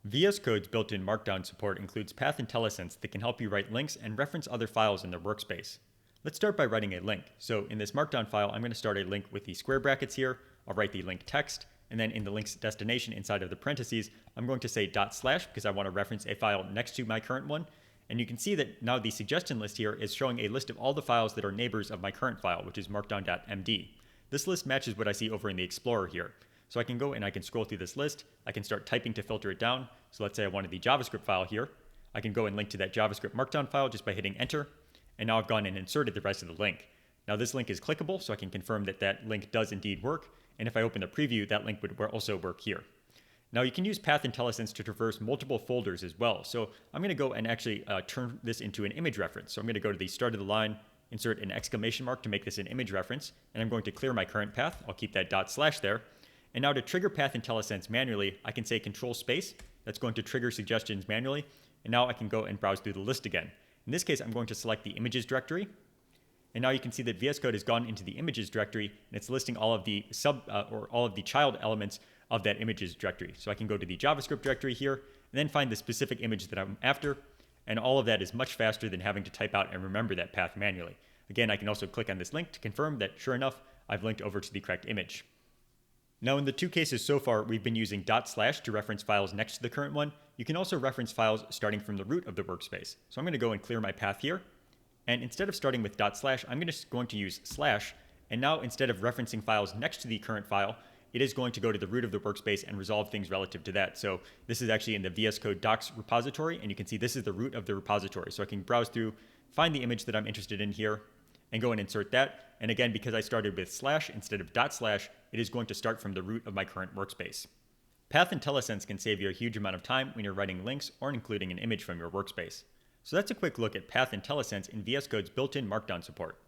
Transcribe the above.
VS Code's built-in Markdown support includes path IntelliSense that can help you write links and reference other files in the workspace. Let's start by writing a link. So in this Markdown file, I'm going to start a link with the square brackets here. I'll write the link text, and then in the link's destination inside of the parentheses, I'm going to say / because I want to reference a file next to my current one. And you can see that now the suggestion list here is showing a list of all the files that are neighbors of my current file, which is markdown.md. This list matches what I see over in the Explorer here. So I can go and I can scroll through this list. I can start typing to filter it down. So let's say I wanted the JavaScript file here. I can go and link to that JavaScript Markdown file just by hitting enter. And now I've gone and inserted the rest of the link. Now this link is clickable, so I can confirm that that link does indeed work. And if I open the preview, that link would also work here. Now you can use path IntelliSense to traverse multiple folders as well. So I'm going to go and actually turn this into an image reference. So I'm going to go to the start of the line, insert an exclamation mark to make this an image reference, and I'm going to clear my current path. I'll keep that / there. And now to trigger path IntelliSense manually, I can say ctrl+space. That's going to trigger suggestions manually. And now I can go and browse through the list again. In this case, I'm going to select the images directory. And now you can see that VS Code has gone into the images directory, and it's listing all of the all of the child elements of that images directory. So I can go to the JavaScript directory here, and then find the specific image that I'm after. And all of that is much faster than having to type out and remember that path manually. Again, I can also click on this link to confirm that, sure enough, I've linked over to the correct image. Now in the two cases so far, we've been using / to reference files next to the current one. You can also reference files starting from the root of the workspace. So I'm going to go and clear my path here. And instead of starting with / I'm going to use /. And now instead of referencing files next to the current file, it is going to go to the root of the workspace and resolve things relative to that. So this is actually in the VS Code docs repository. And you can see this is the root of the repository. So I can browse through, find the image that I'm interested in here, and go and insert that. And again, because I started with / instead of /, it is going to start from the root of my current workspace. Path IntelliSense can save you a huge amount of time when you're writing links or including an image from your workspace. So that's a quick look at Path IntelliSense in VS Code's built-in Markdown support.